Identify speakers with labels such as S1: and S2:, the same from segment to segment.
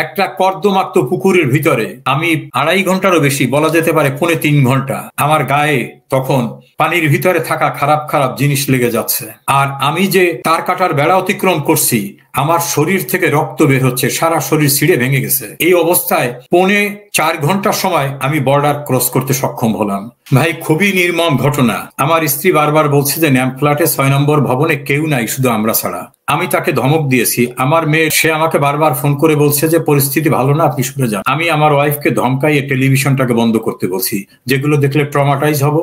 S1: একটা কর্দমাক্ত পুকুরের ভিতরে আমি 2.5 ঘন্টারও বেশি, বলা যেতে পারে 2.5 ঘন্টা, আমার গায়ে তখন পানির ভিতরে থাকা খারাপ খারাপ জিনিস লেগে যাচ্ছে। আর আমি যে তার কাটার বেড়া অতিক্রম করছি, আমার শরীর থেকে রক্ত বের হচ্ছে, সারা শরীর ছিঁড়ে ভেঙে গেছে। এই অবস্থায় 4.5 ঘন্টার সময় আমি বর্ডার ক্রস করতে সক্ষম হলাম। ভাই, খুবই নির্মম ঘটনা। আমার স্ত্রী বারবার বলছে যে ন্যাম ফ্ল্যাটে 6 নম্বর ভবনে কেউ নাই, শুধু আমরা ছাড়া। আমি তাকে ধমক দিয়েছি। আমার মেয়ে, সে আমাকে বারবার ফোন করে বলছে যে পরিস্থিতি ভালো না, আপনি সরে যান। আমি আমার ওয়াইফকে ধমকাইয়ে টেলিভিশনটাকে বন্ধ করতে বলছি, যেগুলো দেখলে ট্রমাটাইজ হব।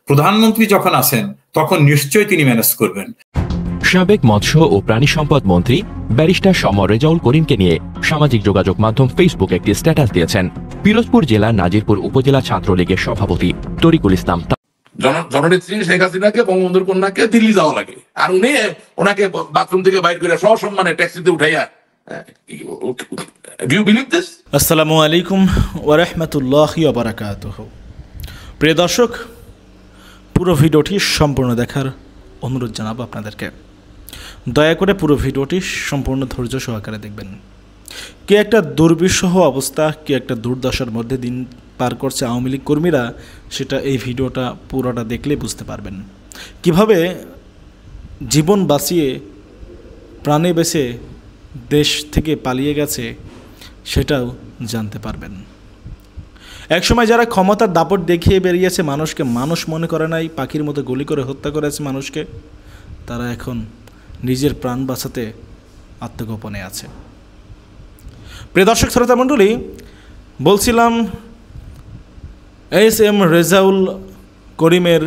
S1: প্রধানমন্ত্রী যখন আসেন তখন নিশ্চয়ই তিনি ম্যানেজ করবেন।
S2: সাবেক মৎস্য ও প্রাণী সম্পদ মন্ত্রী ব্যারিস্টার সমর রেজাউল করিমকে নিয়ে সামাজিক যোগাযোগ মাধ্যম ফেসবুক একটি স্ট্যাটাস দিয়েছেন পিরোজপুর জেলার নাজিরপুর উপজেলা ছাত্রলীগের সভাপতি তরিকুল ইসলাম।
S3: জননেত্রী শেখ হাসিনাকে, বঙ্গবন্ধুর কন্যাকে দিল্লি যাওয়া লাগে, আর উনি ওনাকে বাথরুম থেকে বাইর করে সসম্মানে ট্যাক্সিতে উঠাইয়া। Do you believe this?
S4: আসসালামু আলাইকুম ওয়া রাহমাতুল্লাহি ওয়া বারাকাতুহু। প্রিয় দর্শক, পুরো ভিডিওটি সম্পূর্ণ দেখার অনুরোধ জানাবো আপনাদেরকে। দয়া করে পুরো ভিডিওটি সম্পূর্ণ ধৈর্য সহকারে দেখবেন। কি একটা দুর্বিষহ অবস্থা, কি একটা দুর্দশার মধ্যে দিন পার করছে আওয়ামী লীগ কর্মীরা, সেটা এই ভিডিওটা পুরোটা দেখলেই বুঝতে পারবেন। কিভাবে জীবন বাঁচিয়ে, প্রাণে বেঁচে দেশ থেকে পালিয়ে গেছে সেটাও জানতে পারবেন। একসময় যারা ক্ষমতার দাপট দেখিয়ে বেরিয়েছে, মানুষকে মানুষ মনে করে নাই, পাখির মতো গুলি করে হত্যা করেছে মানুষকে, তারা এখন নিজের প্রাণ বাঁচাতে আত্মগোপনে আছে। প্রিয় দর্শক শ্রোতা মণ্ডলী, বলছিলাম এস.এম. রেজাউল করিমের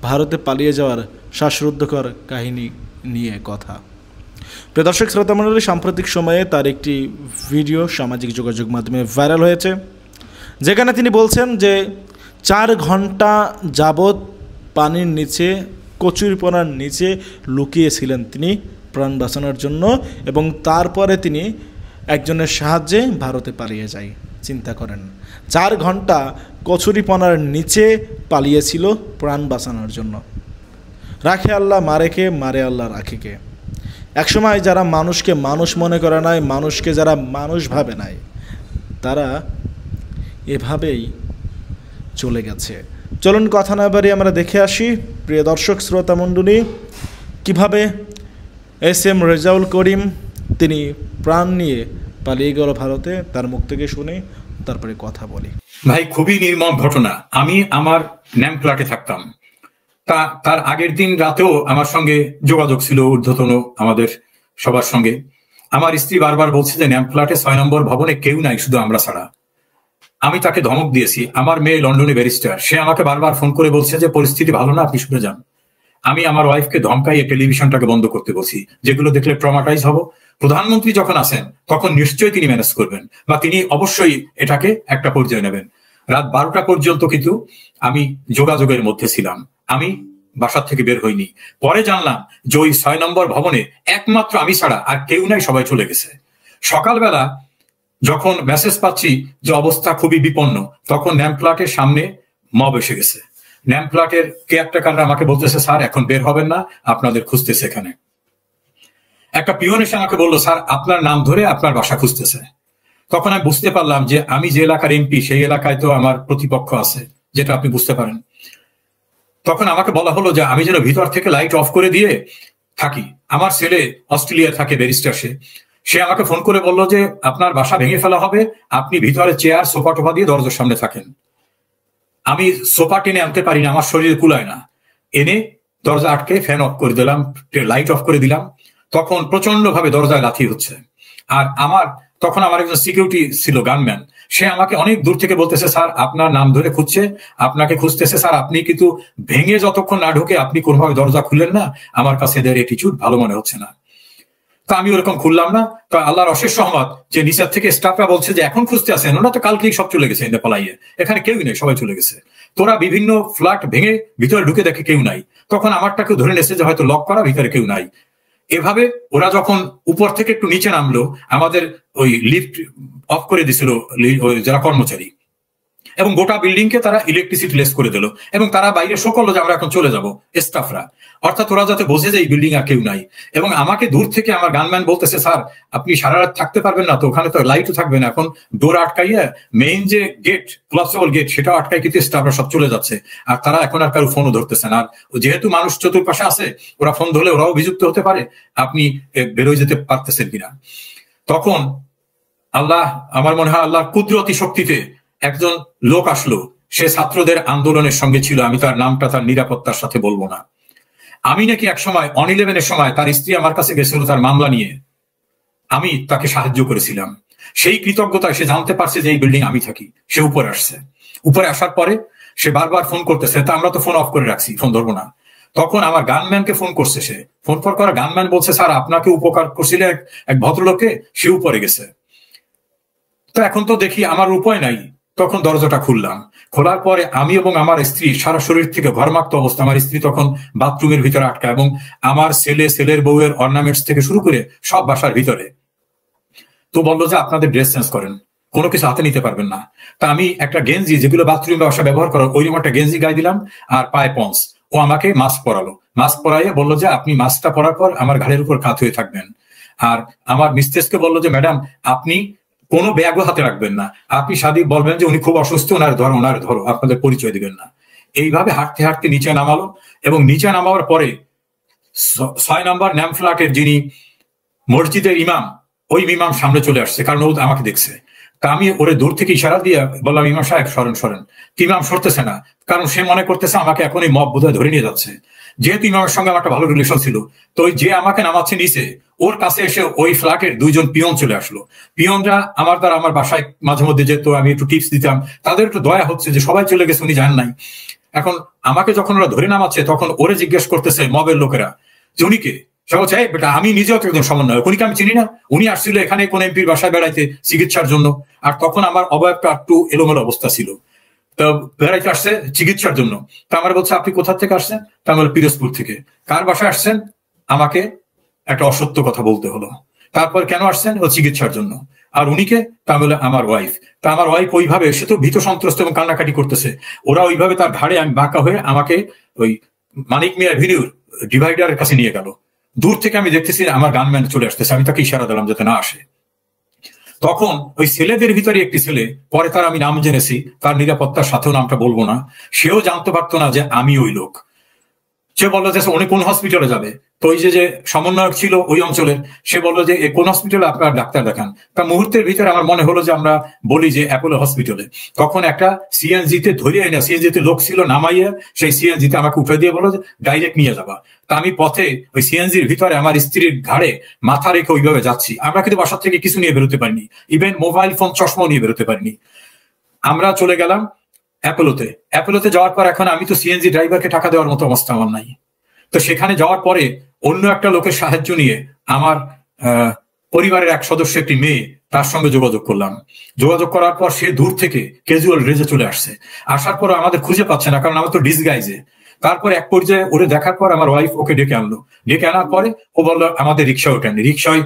S4: ভারতে পালিয়ে যাওয়ার শ্বাসরুদ্ধকর কাহিনী নিয়ে কথা। প্রিয় দর্শক শ্রোতা মণ্ডলী, সাম্প্রতিক সময়ে তার একটি ভিডিও সামাজিক যোগাযোগ মাধ্যমে ভাইরাল হয়েছে, যেখানে তিনি বলছেন যে 4 ঘন্টা যাবৎ পানির নিচে, কচুরিপানার নিচে লুকিয়েছিলেন তিনি প্রাণ বাঁচানোর জন্য, এবং তারপরে তিনি একজনের সাহায্যে ভারতে পালিয়ে যায়। চিন্তা করেন, 4 ঘন্টা কচুরিপানার নিচে পালিয়েছিল প্রাণ বাঁচানোর জন্য। রাখে আল্লাহ মারেকে, মারে আল্লাহ রাখেকে। একসময় যারা মানুষকে মানুষ মনে করে নাই, মানুষকে যারা মানুষ ভাবে নাই, তারা এভাবেই চলে গেছে। চলুন কথা না বাড়িয়ে আমরা দেখে আসি প্রিয় দর্শক শ্রোতা মণ্ডলী, কীভাবে এস.এম. রেজাউল করিম তিনি প্রাণ নিয়ে পালিয়ে গেল ভারতে। তার মুখ থেকে শুনে তারপরে কথা বলি।
S1: ভাই, খুবই নির্মম ঘটনা। আমি আমার ন্যাম ফ্ল্যাটে থাকতাম। তার আগের দিন রাতেও আমার সঙ্গে যোগাযোগ ছিল ঊর্ধ্বতন আমাদের সবার সঙ্গে। আমার স্ত্রী বারবার বলছে যে ন্যাম ফ্ল্যাটে 6 নম্বর ভবনে কেউ নাই, শুধু আমরা ছাড়া। আমি তাকে ধমক দিয়েছি। আমার মেয়ে লন্ডনে ব্যারিস্টার, সে আমাকে বারবার ফোন করে বলছে যে পরিস্থিতি ভালো না, আপনি সরে যান। আমি আমার ওয়াইফকে ধমকাইয়ে টেলিভিশনটাকে বন্ধ করতে বলছি, যেগুলো দেখলে ট্রমাটাইজ হব। প্রধানমন্ত্রী যখন আসেন তখন নিশ্চয়ই তিনি ম্যানেজ করবেন, বা তিনি অবশ্যই এটাকে একটা পর্যায়ে নেবেন। রাত 12টা পর্যন্ত কিন্তু আমি যোগাযোগের মধ্যে ছিলাম, আমি বাসার থেকে বের হইনি। পরে জানলাম যে ওই 6 নম্বর ভবনে একমাত্র আমি ছাড়া আর কেউ নাই, সবাই চলে গেছে। সকালবেলা যখন মেসেজ পাচ্ছি যে অবস্থা খুবই বিপন্ন, তখন ন্যাম ফ্ল্যাটের সামনে মব এসে গেছে। ন্যাম ফ্ল্যাটের কেয়ারটেকাররা আমাকে বলতেছে, স্যার এখন বের হবেন না, আপনাদের খুঁজতেছে। এখানে একটা পিয়ন এসে আমাকে বললো, স্যার আপনার নাম ধরে আপনার বাসা খুঁজতেছে। তখন আমি বুঝতে পারলাম যে আমি যে এলাকার এমপি, সেই এলাকায় তো আমার প্রতিপক্ষ আছে, যেটা আপনি বুঝতে পারেন। তখন আমাকে বলা হলো যে আমি যেন ভিতর থেকে লাইট অফ করে দিয়ে থাকি। আমার ছেলে অস্ট্রেলিয়া থাকে, ব্যারিস্টার, সে আমাকে ফোন করে বললো যে আপনার বাসা ভেঙে ফেলা হবে, আপনি ভিতরে চেয়ার সোফা টোফা দিয়ে দরজার সামনে থাকেন। আমি সোফা টেনে আনতে পারি না, আমার শরীরে কুলায় না। এনে দরজা আটকে ফ্যান অফ করে দিলাম, লাইট অফ করে দিলাম। তখন প্রচন্ড ভাবে দরজায় লাথি হচ্ছে। আর তখন আমার একজন সিকিউরিটি ছিল, গানম্যান, সে আমাকে অনেক দূর থেকে বলতেছে, স্যার আপনার নাম ধরে খুঁজছে, আপনাকে খুঁজতেছে, স্যার আপনি কিন্তু ভেঙে যতক্ষণ না ঢুকে আপনি কোনোভাবে দরজা খুললেন না, আমার কাছে এদের অ্যাটিটিউড ভালো মনে হচ্ছে না। তা আমি ওরকম খুললাম না। তো আল্লাহর অশেষ রহমত যে নিচের থেকে স্টাফরা বলছে যে এখন খুঁজতে আসেন, ওরা তো কালকেই সব চলে গেছে, পালাইয়ে, এখানে কেউই নেই, সবাই চলে গেছে। তোরা বিভিন্ন ফ্ল্যাট ভেঙে ভিতরে ঢুকে দেখে কেউ নাই। তখন আমারটাকেও ধরে নিয়েছে যে হয়তো লক করা, ভিতরে কেউ নাই। এভাবে ওরা যখন উপর থেকে একটু নিচে নামলো, আমাদের ওই লিফট অফ করে দিছিল যারা কর্মচারী, এবং গোটা বিল্ডিং কে তারা ইলেকট্রিসিটি লেস করে দিল, এবং তারা বাইরে শো করলো যে আমরা এখন চলে যাব স্টাফরা, অর্থাৎ ওরা যাতে বোঝে যে এই বিল্ডিং আর কেউ নাই। এবং আমাকে দূর থেকে আমার গানম্যান বলতেছে, স্যার আপনি সারা রাত থাকতে পারবেন না তো, ওখানে তো লাইটও থাকবে না, এখন ডোর আটকাইয়া মেইন যে গেট ক্লাসেবল গেট সেটা আটকাই, কিন্তু স্টাফরা সব চলে যাচ্ছে, আর তারা এখন আর কারো ফোনও ধরতেছে না। আর যেহেতু মানুষ চতুর্পাশে আছে, ওরা ফোন ধরলে ওরাও অভিযুক্ত হতে পারে, আপনি বেরোয় যেতে পারতেছেন কিনা। তখন আল্লাহ, আমার মনে হয় আল্লাহর কুদরতি শক্তিতে একজন লোক আসলো, সে ছাত্রদের আন্দোলনের সঙ্গে ছিল, আমি তার নামটা তার নিরাপত্তার সাথে বলবো না। আমি নাকি এক সময় অন 11-এর সময় তার স্ত্রী আমার কাছে গেছিল তার মামলা নিয়ে, আমি তাকে সাহায্য করেছিলাম। সেই কৃতজ্ঞতায় সে জানতে পারছে যে এই বিল্ডিং আমি থাকি, সে উপরে আসছে। উপরে আসার পরে সে বারবার ফোন করতেছে, তা আমরা তো ফোন অফ করে রাখছি, ফোন ধরবো না। তখন আমার গানম্যানকে ফোন করছে, সে ফোন করার গানম্যান বলছে, স্যার আপনাকে উপকার করছিল এক ভদ্রলোকে, সে উপরে গেছে। তো এখন তো দেখি আমার উপায় নাই, তখন দরজাটা খুললাম। খোলার পরে আমি এবং আমার স্ত্রী সারা শরীর থেকে ঘরমাক্ত অবস্থা, আমার স্ত্রী তখন বাথরুমের ভিতরে আটকা, এবং আমার ছেলের বউয়ের অর্নামেন্টস থেকে শুরু করে সব বাসার ভিতরে। তো বললো যে আপনাদের ড্রেস চেঞ্জ করেন, কোনো কিছু হাতে নিতে পারবেন না। তা আমি একটা গেঞ্জি, যেগুলো বাথরুমে বাসা ব্যবহার করার, ওইরকম একটা গেঞ্জি গায়ে দিলাম, আর পায়ে পন্স। ও আমাকে মাস্ক পরালো, মাস্ক পরাইয়ে বললো যে আপনি মাস্কটা পরার পর আমার ঘাড়ের উপর কাত হয়ে থাকবেন। আর আমার মিস্ট্রেসকে বললো যে ম্যাডাম আপনি কোনো ব্যাগও হাতে রাখবেন না, আপনি সাদি বলবেন যে উনি খুব অসুস্থ, ওনার ধরো, আপনাদের পরিচয় দিবেন না। এইভাবে হাঁটতে হাঁটতে নিচে নামালো, এবং নিচে নামাবার পরে 6 নম্বর ন্যাম ফ্ল্যাটের যিনি মসজিদের ইমাম, ওই ইমাম সামনে চলে আসছে, কারণ ও আমাকে দেখছে। তা আমি ওরে দূর থেকে ইশারা দিয়ে বললাম, ইমাম সাহেব সরেন। ইমাম সরতেছে না, কারণ সে মনে করতেছে আমাকে এখন এই মব বোধহয় ধরে নিয়ে যাচ্ছে। যেহেতু ইমামের সঙ্গে আমার একটা ভালো রিলেশন ছিল, তো ওই যে আমাকে নামাচ্ছে নিচে, ওর কাছে এসে ওই ফ্ল্যাটের 2 জন পিয়ন চলে আসলো। পিয়নরা আমার বাসায় মাঝে মধ্যে যেত, আমি একটু টিপস দিতাম, তাদের একটু দয়া হচ্ছে যে সবাই চলে গেছে, উনি জান নাই। এখন আমাকে যখন ওরা ধরে নামাচ্ছে, তখন ওরে জিজ্ঞেস করতেছে মবের লোকেরা যে উনি কে। সে বলছে, বেটা আমি নিজেও তো একজন সমন্বয়ক, উনিকে আমি চিনি না, উনি আসছিল এখানে কোন এমপির বাসায় বেড়াইতে চিকিৎসার জন্য। আর তখন আমার অবয়বটা একটু এলোমেলো অবস্থা ছিল, তো বেড়াইতে আসছে চিকিৎসার জন্য। তা আমার বলছে, আপনি কোথা থেকে আসছেন? তা আমি বললাম, পিরোজপুর থেকে। কার বাসায় আসছেন? আমাকে একটা অসত্য কথা বলতে হলো। তারপর কেন আসছেন? ও চিকিৎসার জন্য। আর উনিকে? তা বলে আমার ওয়াইফ। তা আমার ওয়াইফ ওইভাবে, সে তো ভীত সন্ত্রস্ত এবং কান্নাকাটি করতেছে, ওরা ওইভাবে তার ঘাড়ে আমি বাঁকা হয়ে আমাকে ওই মানিক মিয়া ভিনিউর ডিভাইডারের কাছে নিয়ে গেল। দূর থেকে আমি দেখতেছি আমার গানম্যান চলে আসতেছে, আমি তাকে ইশারা দিলাম যাতে না আসে। তখন ওই ছেলেদের ভিতরে একটি ছেলে, পরে তার আমি নাম জেনেছি, তার নিরাপত্তার সাথেও নামটা বলবো না, সেও জানতে পারতো না যে আমি ওই লোক। সে বললো যে উনি কোন হসপিটালে যাবে। তো ওই যে সমন্বয়ক ছিল ওই অঞ্চলের, সে বললো যে কোন হসপিটালে আপনার ডাক্তার দেখান। তার মুহূর্তের ভিতরে আমার মনে হলো যে আমরা বলি যে অ্যাপোলো হসপিটালে। তখন একটা সিএনজিতে ধরিয়ে না, সিএনজিতে লোক ছিল, নামাইয়া সেই সিএনজিতে আমাকে উঠে দিয়ে বললো যে ডাইরেক্ট নিয়ে যাবা। তা আমি পথে ওই সিএনজির ভিতরে আমার স্ত্রীর ঘাড়ে মাথা রেখে ওইভাবে যাচ্ছি। আমরা কিন্তু বাসার থেকে কিছু নিয়ে বেরোতে পারিনি, ইভেন মোবাইল ফোন চশমাও নিয়ে বেরোতে পারিনি। আমরা চলে গেলাম অ্যাপোলোতে যাওয়ার পর এখন আমি তো সিএনজি ড্রাইভারকে টাকা দেওয়ার মতো অবস্থা আমার নাই। তো সেখানে যাওয়ার পরে অন্য একটা লোকের সাহায্য নিয়ে আমার পরিবারের এক সদস্য, একটি মেয়ে, তার সঙ্গে যোগাযোগ করলাম। যোগাযোগ করার পর সে দূর থেকে ক্যাজুয়াল ড্রেসে চলে আসছে। আসার পর আমাদের খুঁজে পাচ্ছে না, কারণ আমার তো ডিসগাইজে। তারপরে এক পর্যায়ে ওরে দেখার পর আমার ওয়াইফ ওকে ডেকে আনলো। ডেকে আনার পরে ও বললো আমাদের রিক্সা ওঠেন। রিক্সায়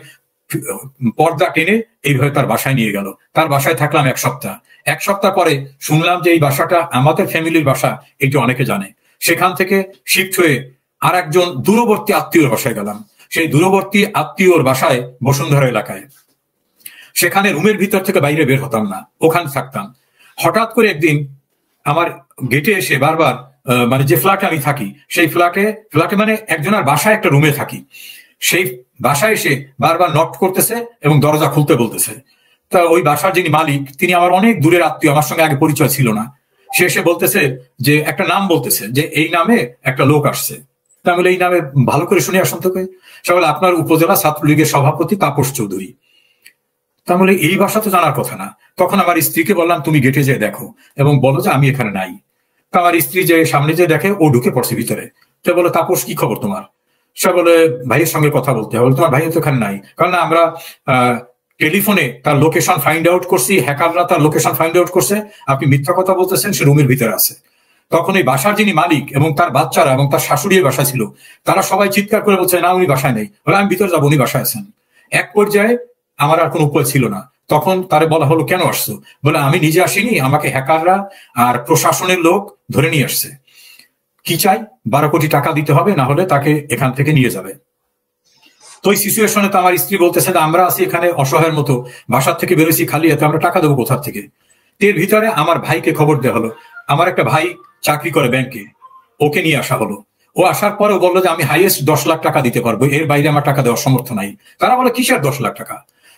S1: পর্দা টেনে এইভাবে তার বাসায় নিয়ে গেল। তার বাসায় থাকলাম 1 সপ্তাহ। 1 সপ্তাহ পরে শুনলাম যে এই বাসাটা আমাদের ফ্যামিলির বাসা, এটা অনেকে জানে। সেখান থেকে শিফট হয়ে আর একজন দূরবর্তী আত্মীয়র বাসায় গেলাম। সেই দূরবর্তী আত্মীয়র বাসায় বসুন্ধরা এলাকায়, সেখানে রুমের ভিতর থেকে বাইরে বের হতাম না, ওখানে থাকতাম। হঠাৎ করে একদিন আমার গেটে এসে বারবার, মানে যে ফ্ল্যাটে আমি থাকি সেই ফ্ল্যাটে মানে একজনের বাসায় একটা রুমে থাকি, সেই বাসায় এসে বারবার নক করতেছে এবং দরজা খুলতে বলতেছে। তা ওই বাসার যিনি মালিক, তিনি আমার অনেক দূরের আত্মীয়, আমার সঙ্গে আগে পরিচয় ছিল না। সে এসে বলতেছে যে একটা নাম বলতেছে যে এই নামে একটা লোক আসছে। তাহলে এই নামে ভালো করে শুনে আসুন তোকে। সবাই আপনার উপজেলা ছাত্রলীগের সভাপতি তাপস চৌধুরী। তাহলে এই ভাষা তো জানার কথা না। তখন আমার স্ত্রীকে বললাম তুমি গেটে যেয়ে দেখো এবং বলো যে আমি এখানে নাই। তা আমার স্ত্রী যে সামনে যে দেখে, ও ঢুকে পড়ছে ভিতরে। সে বলে তাপস কি খবর তোমার? সে বলে ভাইয়ের সঙ্গে কথা বলতে হবে। তোমার ভাই তো এখানে নাই, কারণ আমরা টেলিফোনে তার লোকেশন ফাইন্ড আউট করছি, হ্যাকাররা তার লোকেশন ফাইন্ড আউট করছে, আপনি মিথ্যা কথা বলতেছেন, সে রুমের ভিতরে আছে। তখন এই বাসার যিনি মালিক এবং তার বাচ্চারা এবং তার শাশুড়ি বাসা ছিল, তারা সবাই চিৎকার করে বলছে না উনি বাসায় নেই। বলে আমি ভিতরে যাবো, উনি বাসায় আছেন। এক পর্যায়ে আমার আর কোনো উপায় ছিল না, তখন তারে বলা হলো কেন আসছো? বলে আমি নিজে আসিনি, আমাকে হ্যাকাররা আর প্রশাসনের লোক ধরে নিয়ে আসছে। কি চাই? 12 কোটি টাকা দিতে হবে, না হলে তাকে এখান থেকে নিয়ে যাবে। তো ওই সিচুয়েশনে তো আমার স্ত্রী বলতেছে যে আমরা আছি এখানে অসহায়ের মতো, বাসার থেকে বেরোছি খালি, এতে আমরা টাকা দেবো কোথার থেকে? এর ভিতরে আমার ভাইকে খবর দেওয়া হলো। আমার একটা ভাই চাকরি করে ব্যাংকে, ওকে নিয়ে আসা হলো। ও আসার পরেও বললো যে আমি হাইয়েস্ট 10 লাখ টাকা দিতে পারবো, এর বাইরে আমার টাকা দেওয়ার সমর্থ নাই। তারা বলে কিসের 10 লাখ টাকা?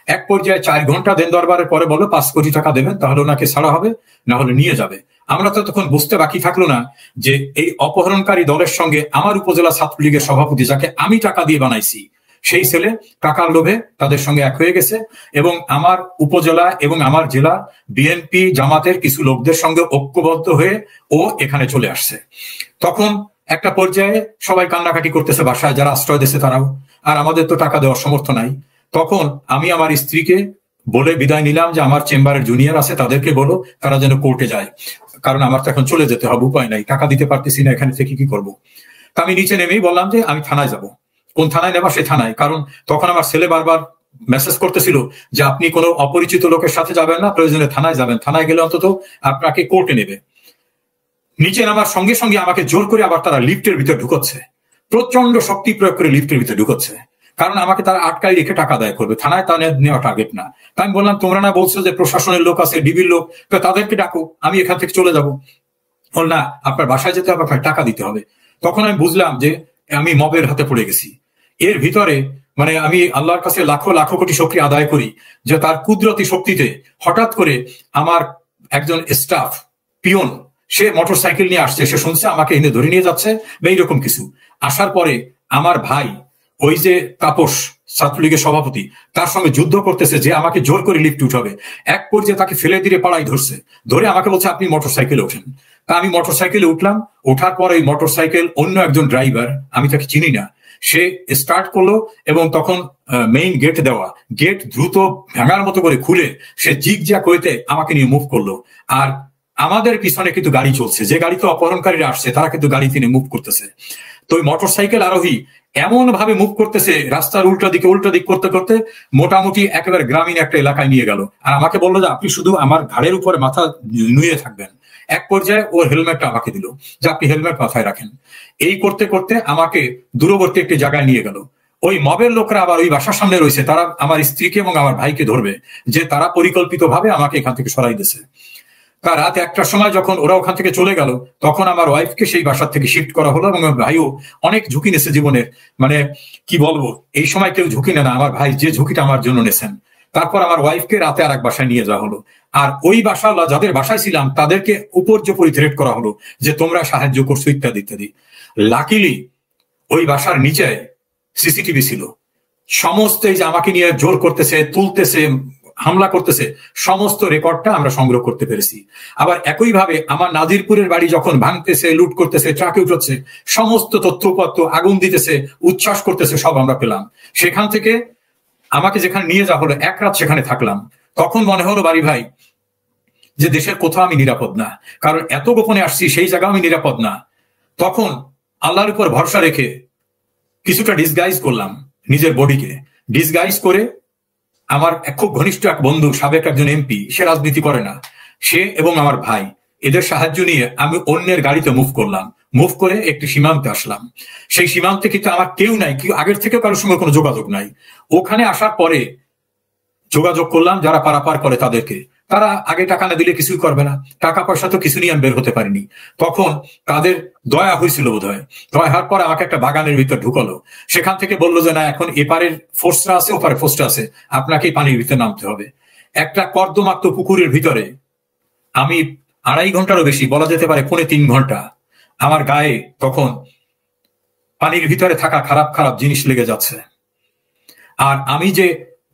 S1: এক পর্যায়ে 4 ঘন্টা দেন দরবারের পরে বললো 5 কোটি টাকা দেবেন, তাহলে ওনাকে ছাড়া হবে, না হলে নিয়ে যাবে। আমরা তো তখন বুঝতে বাকি থাকলো না যে এই অপহরণকারী দলের সঙ্গে আমার উপজেলা ছাত্রলীগের সভাপতি, যাকে আমি টাকা দিয়ে বানাইছি, সেই ছেলে টাকার লোভে তাদের সঙ্গে এক হয়ে গেছে এবং আমার উপজেলা এবং আমার জেলা বিএনপি জামাতের কিছু লোকদের সঙ্গে ঐক্যবদ্ধ হয়ে ও এখানে চলে আসছে। তখন একটা পর্যায়ে সবাই কান্নাকাটি করতেছে বাসায়, যারা আশ্রয় দিয়েছে তারাও, আর আমাদের তো টাকা দেওয়ার সমর্থ নাই। তখন আমি আমার স্ত্রীকে বলে বিদায় নিলাম যে আমার চেম্বারের জুনিয়র আছে, তাদেরকে বলো তারা যেন কোর্টে যায়, কারণ আমার তো এখন চলে যেতে হবে, উপায় নাই, টাকা দিতে পারতেছি না, এখানে থেকে কি করবো। তা আমি নিচে নেমেই বললাম যে আমি থানায় যাব। কোন থানায় নেবা? সে থানায়। কারণ তখন আমার ছেলে বারবার মেসেজ করতেছিল যে আপনি কোনো অপরিচিত লোকের সাথে যাবেন না, প্রয়োজনে থানায় যাবেন, থানায় গেলে অন্তত আপনাকে কোর্টে নেবে। নিচে নামার সঙ্গে সঙ্গে আমাকে জোর করে আবার তারা লিফটের ভিতর ঢুকোচ্ছে, প্রচন্ড শক্তি প্রয়োগ করে লিফটের ভিতর ঢুকোচ্ছে, কারণ আমাকে তারা আটকাই রেখে টাকা আদায় করবে। থানায় তা নেওয়া টার্গেট না। তাই আমি বললাম তোমরা না বলছো যে প্রশাসনের লোক আছে, ডিবির লোক, তো তাদেরকে ডাকো, আমি এখান থেকে চলে যাবো। বল না, আপনার বাসায় যেতে হবে, আপনার টাকা দিতে হবে। তখন আমি বুঝলাম যে আমি মবের হাতে পড়ে গেছি। এর ভিতরে মানে আমি আল্লাহর কাছে লাখো লাখো কোটি শুকরিয়া আদায় করি যে তার কুদরতি শক্তিতে হঠাৎ করে আমার একজন স্টাফ পিয়ন, সে মোটরসাইকেল নিয়ে আসছে, সে শুনছে আমাকে এনে ধরে নিয়ে যাচ্ছে বা এইরকম কিছু। আসার পরে আমার ভাই, ওই যে তাপস ছাত্রলীগের সভাপতি, তার সঙ্গে যুদ্ধ করতেছে যে আমাকে জোর করে লিফট উঠাবে। এক পর্যায়ে তাকে ফেলে দিয়ে পাড়ায় ধরছে, ধরে আমাকে বলছে আপনি মোটরসাইকেলে ওঠেন। তা আমি মোটরসাইকেলে উঠলাম। ওঠার পরে ওই মোটরসাইকেল অন্য একজন ড্রাইভার, আমি তাকে চিনি না, সে স্টার্ট করলো এবং তখন মেইন গেট দেওয়া, গেট দ্রুত ভাঙার মতো করে খুলে সে জিগ জ্যাক হইতে আমাকে নিয়ে মুভ করলো। আর আমাদের পিছনে কিন্তু গাড়ি চলছে, যে গাড়িতে অপহরণকারীরা আসছে তারা কিন্তু গাড়ি তিনি মুভ করতেছে। তো ওই মোটরসাইকেল আরোহী এমন ভাবে মুভ করতেছে, রাস্তার উল্টা দিক করতে করতে মোটামুটি একেবারে গ্রামীণ একটা এলাকায় নিয়ে গেল। আর আমাকে বললো যে আপনি শুধু আমার ঘাড়ের উপরে মাথা নুয়ে থাকবেন। এক পর্যায়ে ওর হেলমেটটা আমাকে দিল যে আপনি হেলমেট মাথায় রাখেন। এই করতে করতে আমাকে দূরবর্তী একটি জায়গায় নিয়ে গেল। ওই মবের লোকরা আবার ওই বাসার সামনে রয়েছে, তারা আমার স্ত্রীকে এবং আমার ভাইকে ধরবে, যে তারা পরিকল্পিতভাবে আমাকে এখান থেকে সরাই দিয়েছে। তা রাত 1টার সময় যখন ওরা ওখান থেকে চলে গেল, তখন আমার ওয়াইফকে সেই বাসার থেকে শিফট করা হলো এবং ভাইও অনেক ঝুঁকি নিয়েছে জীবনের। মানে কি বলবো, এই সময় কেউ ঝুঁকি নেয় না, আমার ভাই যে ঝুঁকিটা আমার জন্য নেছেন। তারপর আমার ওয়াইফকে রাতে আর এক বাসায় নিয়ে যাওয়া হলো। আর ওই বাসা যাদের বাসায় ছিলাম তাদেরকে উপর্যুপরি থ্রেট করা হলো যে তোমরা সাহায্য করছো ইত্যাদি ইত্যাদি। লাকিলি ওই বাসার নিচে সিসিটিভি ছিল। সমস্ত এই যে আমাকে নিয়ে জোর করতেছে, তুলতেছে, হামলা করতেছে, সমস্ত রেকর্ডটা আমরা সংগ্রহ করতে পেরেছি। আবার একইভাবে আমার নাজিরপুরের বাড়ি যখন ভাঙতেছে, লুট করতেছে, ট্রাকে উঠছে, সমস্ত তথ্যপত্র, আগুন দিতেছে, উচ্ছ্বাস করতেছে, সব আমরা পেলাম। সেখান থেকে আমাকে যেখানে নিয়ে যাওয়া হলো, 1 রাত সেখানে থাকলাম। তখন মনে হলো বাড়ি ভাই যে দেশের কোথাও আমি নিরাপদ না, কারণ এত গোপনে আসছি, সেই জায়গা আমি নিরাপদ না। তখন আল্লাহর উপর ভরসা রেখে কিছুটা ডিসগাইজ করলাম, নিজের বডিকে ডিসগাইজ করে আমার খুব ঘনিষ্ঠ এক বন্ধু, সাবেক একজন এমপি, সে রাজনীতি করে না, সে এবং আমার ভাই, এদের সাহায্য নিয়ে আমি অন্যের গাড়িতে মুভ করলাম। মুভ করে একটি সীমান্তে আসলাম। সেই সীমান্তে কিন্তু আমার কেউ নাই, কেউ আগের থেকে কারোর সঙ্গে কোনো যোগাযোগ নাই। ওখানে আসার পরে যোগাযোগ করলাম যারা পারাপার করে তাদেরকে, তারা আগে টাকা না দিলে কিছুই করবে না, টাকা পয়সা তো কিছু নিয়ে আমি বের হতে পারিনি। তখন তাদের দয়া হয়েছিল বোধ হয়, দয়া হওয়ার পর আমাকে একটা বাগানের ভিতর ঢুকালো। সেখান থেকে বললো যে না, এখন এপারের ফোর্সটা আছে, ওপারে ফোর্সটা আছে, আপনাকেই পানির ভিতরে নামতে হবে। একটা কর্দমাক্ত পুকুরের ভিতরে আমি 2.5 ঘন্টারও বেশি, বলা যেতে পারে 3.25 ঘন্টা, আমার গায়ে তখন পানির ভিতরে থাকা খারাপ খারাপ জিনিস লেগে যাচ্ছে। আর আমি যে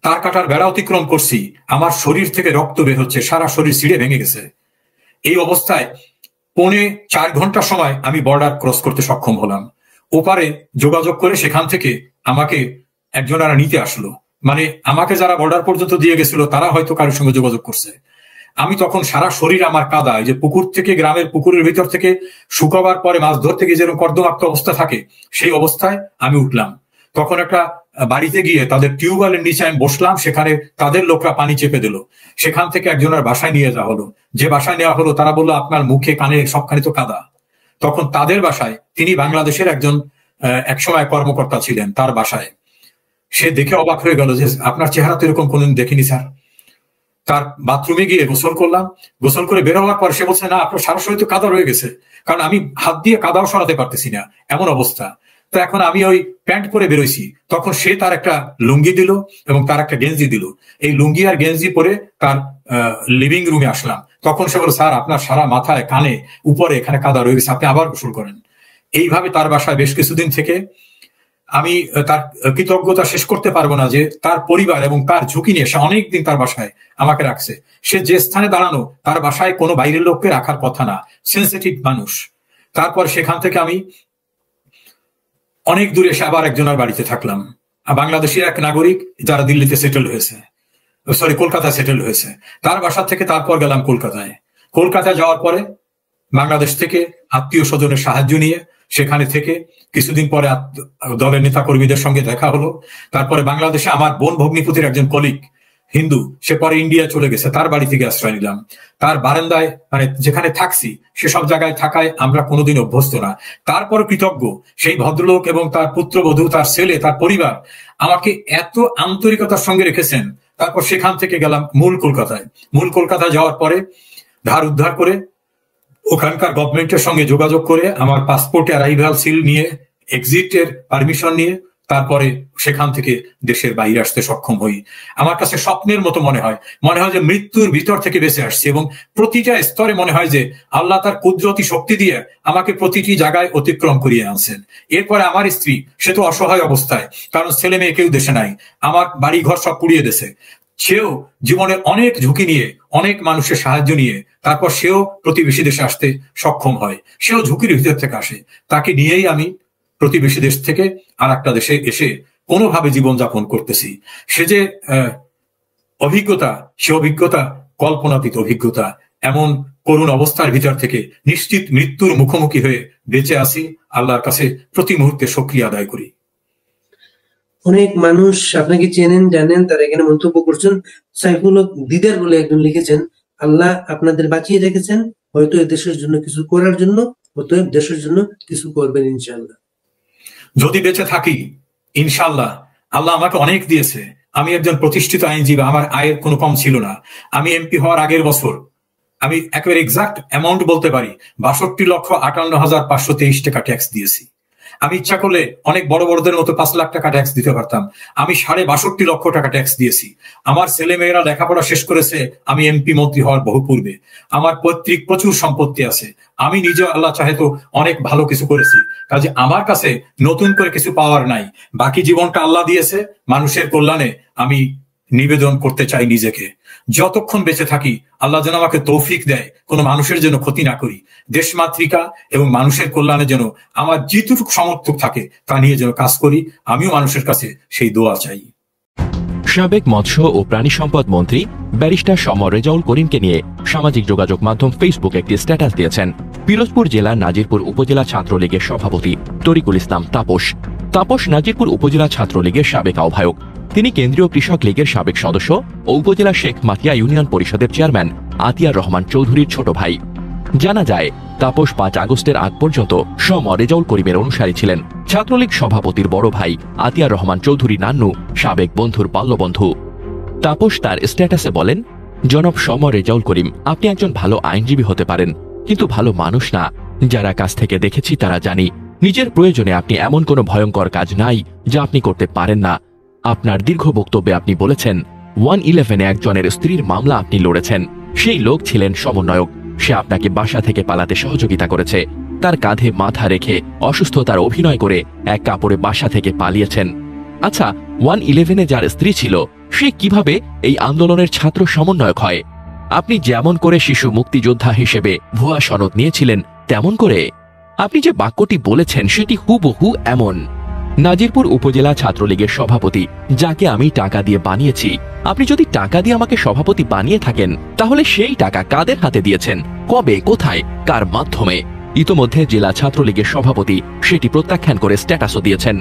S1: তার কাটার বেড়া অতিক্রম করছি, আমার শরীর থেকে রক্ত বের হচ্ছে, সারা শরীর ছিঁড়ে ভেঙে গেছে। এই অবস্থায় 4.25 ঘন্টা সময় আমি বর্ডার ক্রস করতে সক্ষম হলাম। ওপারে যোগাযোগ করে সেখান থেকে আমাকে একজনেরা নিতে আসলো। মানে আমাকে যারা বর্ডার পর্যন্ত দিয়ে গেছিল তারা হয়তো কারোর সঙ্গে যোগাযোগ করছে। আমি তখন সারা শরীর আমার কাদা, যে পুকুর থেকে, গ্রামের পুকুরের ভিতর থেকে শুকাবার পরে মাছ ধরতে গিয়ে যেরকম কর্দমাক্ত অবস্থা থাকে, সেই অবস্থায় আমি উঠলাম। তখন একটা বাড়িতে গিয়ে তাদের টিউবওয়েলের নিচে আমি বসলাম, সেখানে তাদের লোকরা পানি চেপে দিল, সেখান থেকে একজনের বাসায় নিয়ে যাওয়া হলো। যে বাসায় নেওয়া হলো তারা বললো আপনার মুখে কানে সবখানে তো কাদা। তখন তাদের বাসায়, তিনি বাংলাদেশের একজন একসময় কর্মকর্তা ছিলেন, তার বাসায় সে দেখে অবাক হয়ে গেল যে আপনার চেহারা তো এরকম কোনদিন দেখিনি স্যার। তার বাথরুমে গিয়ে গোসল করলাম, গোসল করে বের হওয়ার পর সে বলছে না আপনার সারা শরীর তো কাদা রয়ে গেছে, কারণ আমি হাত দিয়ে কাদাও সরাতে পারতেছি না, এমন অবস্থা। তো এখন আমি ওই প্যান্ট পরে বেরোইছি, তখন সে তার একটা লুঙ্গি দিল এবং তার একটা গেঞ্জি দিল। এই লুঙ্গি আর গেঞ্জি পরে তার লিভিং রুমে আসলাম। তখন সে বলল স্যার আপনার সারা মাথায় কানে উপরে এখানে কাদা রয়ে গেছে, আপনি আবার গোসল করেন। এইভাবে তার বাসায় বেশ কিছুদিন থেকে আমি তার কৃতজ্ঞতা শেষ করতে পারবো না যে তার পরিবার এবং তার ঝুঁকি নিয়ে সে অনেকদিন তার বাসায় আমাকে রাখছে। সে যে স্থানে দাঁড়ানো তার বাসায় কোনো বাইরের লোককে রাখার কথা না, সেন্সিটিভ মানুষ। তারপর সেখান থেকে আমি অনেক দূরে এসে আবার একজনের বাড়িতে থাকলাম, বাংলাদেশের এক নাগরিক যারা দিল্লিতে সেটেল হয়েছে, কলকাতায় সেটেল হয়েছে। তার বাসা থেকে তারপর গেলাম কলকাতায়। কলকাতায় যাওয়ার পরে বাংলাদেশ থেকে আত্মীয় স্বজনের সাহায্য নিয়ে সেখানে থেকে কিছুদিন পরে দলের নেতা কর্মীদের সঙ্গে দেখা হলো। তারপরে বাংলাদেশে আমার বোন ভগ্নিপতির একজন কলিগ হিন্দু, সে পরে ইন্ডিয়া চলে গেছে, তার বাড়ি থেকে আশ্রয় নিলাম। তার বারান্দায় মানে যেখানে থাকছি সেসব জায়গায় থাকায় আমরা কোনোদিন অভ্যস্ত না। তারপর কৃতজ্ঞ সেই ভদ্রলোক এবং তার পুত্রবধূ, তার ছেলে, তার পরিবার আমাকে এত আন্তরিকতার সঙ্গে রেখেছেন। তারপর সেখান থেকে গেলাম মূল কলকাতায়। মূল কলকাতায় যাওয়ার পরে ধার উদ্ধার করে ওখানকার গভর্নমেন্টের সঙ্গে যোগাযোগ করে আমার পাসপোর্টে অ্যারাইভাল সিল নিয়ে, এক্সিটের পারমিশন নিয়ে তারপরে সেখান থেকে দেশের বাইরে আসতে সক্ষম হই। আমার কাছে স্বপ্নের মতো মনে হয় যে মৃত্যুর ভিতর থেকে বেঁচে আসছি, এবং প্রতিটা স্তরে মনে হয় যে আল্লাহ তার কুদরতি শক্তি দিয়ে আমাকে প্রতিটি জায়গায় অতিক্রম করিয়ে আনছেন। এরপরে আমার স্ত্রী, সে তো অসহায় অবস্থায়, কারণ ছেলে মেয়ে কেউ দেশে নাই, আমার বাড়ি ঘর সব পুড়িয়ে দিয়েছে। সেও জীবনের অনেক ঝুঁকি নিয়ে, অনেক মানুষের সাহায্য নিয়ে তারপর সেও প্রতিবেশী দেশে আসতে সক্ষম হয়। সেও ঝুঁকির ভিতর থেকে আসে। তাকে নিয়েই আমি প্রতিবেশী দেশ থেকে আর একটা দেশে এসে কোনোভাবে জীবনযাপন করতেছি। সে যে অভিজ্ঞতা, সে অভিজ্ঞতা কল্পনাতীত অভিজ্ঞতা। এমন করুণ অবস্থার ভিতর থেকে নিশ্চিত মৃত্যুর মুখোমুখি হয়ে বেঁচে আসি, আল্লাহর কাছে প্রতি মুহূর্তে শুকরিয়া আদায় করি।
S5: অনেক মানুষ আপনাকে চেনেন, জানেন, তারা এখানে মন্তব্য করছেন। সাইফুল হক দিদার বলে একজন লিখেছেন, আল্লাহ আপনাদের বাঁচিয়ে রেখেছেন হয়তো দেশের জন্য কিছু করার জন্য, হয়তো দেশের জন্য কিছু করবেন ইনশাআল্লাহ।
S1: যদি বেঁচে থাকি ইনশাআল্লাহ। আল্লাহ আমাকে অনেক দিয়েছে। আমি একজন প্রতিষ্ঠিত আইনজীবী, আমার আয়ের কোনো কম ছিল না। আমি এমপি হওয়ার আগের বছর আমি একেবারে এক্সাক্ট অ্যামাউন্ট বলতে পারি, 62,58,523 টাকা ট্যাক্স দিয়েছি। আমি ইচ্ছা করলে অনেক বড় বড়দের মতো 5 লাখ টাকা ট্যাক্স দিতে পারতাম। আমি 62.5 লক্ষ টাকা ট্যাক্স দিয়েছি। আমার ছেলে মেয়েরা লেখাপড়া শেষ করেছে আমি এমপি মন্ত্রী হওয়ার বহু পূর্বে। আমার পৈতৃক প্রচুর সম্পত্তি আছে। আমি নিজে আল্লাহ চাহে তো অনেক ভালো কিছু করেছি। কাজে আমার কাছে নতুন করে কিছু পাওয়ার নাই। বাকি জীবনটা আল্লাহ দিয়েছে, মানুষের কল্যাণে আমি নিবেদন করতে চাই নিজেকে। যতক্ষণ বেঁচে থাকি আল্লাহ যেন আমাকে তৌফিক দেয় কোনো মানুষের জন্য ক্ষতি না করি, দেশমাতৃকা এবং মানুষের কল্যাণে যেন আমার যেটুকু সামর্থ্য থাকে তা নিয়ে যেন কাজ করি। আমিও মানুষের কাছে সেই দোয়া চাই।
S2: সাবেক মৎস্য ও প্রাণী সম্পদ মন্ত্রী ব্যারিস্টার সমর রেজাউল করিমকে নিয়ে সামাজিক যোগাযোগ মাধ্যম ফেসবুক একটি স্ট্যাটাস দিয়েছেন পিরোজপুর জেলার নাজিরপুর উপজেলা ছাত্রলীগের সভাপতি তরিকুল ইসলাম তাপস। তাপস নাজিরপুর উপজেলা ছাত্রলীগের সাবেক আহ্বায়ক। তিনি কেন্দ্রীয় কৃষক লীগের সাবেক সদস্য ও উপজেলা শেখ মাতিয়া ইউনিয়ন পরিষদের চেয়ারম্যান আতিয়ার রহমান চৌধুরীর ছোট ভাই। জানা যায় তাপস 5 আগস্টের আগ পর্যন্ত সমর রেজাউল করিমের অনুসারী ছিলেন। ছাত্রলীগ সভাপতির বড় ভাই আতিয়ার রহমান চৌধুরী নান্নু সাবেক বন্ধুর বাল্যবন্ধু। তাপস তার স্ট্যাটাসে বলেন, জনাব সমর রেজাউল করিম, আপনি একজন ভালো আইনজীবী হতে পারেন, কিন্তু ভালো মানুষ না। যারা কাছ থেকে দেখেছি তারা জানি নিজের প্রয়োজনে আপনি এমন কোনো ভয়ঙ্কর কাজ নাই যা আপনি করতে পারেন না। আপনার দীর্ঘ বক্তব্যে আপনি বলেছেন 111-এ একজনের স্ত্রীর মামলা আপনি লড়েছেন। সেই লোক ছিলেন সমন্বয়ক। সে আপনাকে বাসা থেকে পালাতে সহযোগিতা করেছে। তার কাঁধে মাথা রেখে অসুস্থতার অভিনয় করে এক কাপড়ে বাসা থেকে পালিয়েছেন। আচ্ছা, 111-এ যার স্ত্রী ছিল সে কিভাবে এই আন্দোলনের ছাত্র সমন্বয়ক হয়? আপনি যেমন করে শিশু মুক্তিযোদ্ধা হিসেবে ভুয়া সনদ নিয়েছিলেন তেমন করে আপনি যে বাক্যটি বলেছেন সেটি হুবহু এমন। নাজিরপুর উপজেলা ছাত্রলীগের সভাপতি, যাকে আমি টাকা দিয়ে বানিয়েছি। আপনি যদি টাকা দিয়ে আমাকে সভাপতি বানিয়ে থাকেন তাহলে সেই টাকা কাদের হাতে দিয়েছেন, কবে, কোথায়, কার মাধ্যমে? ইতোমধ্যে জেলা ছাত্রলীগের সভাপতি সেটি প্রত্যাখ্যান করে স্ট্যাটাসও দিয়েছেন।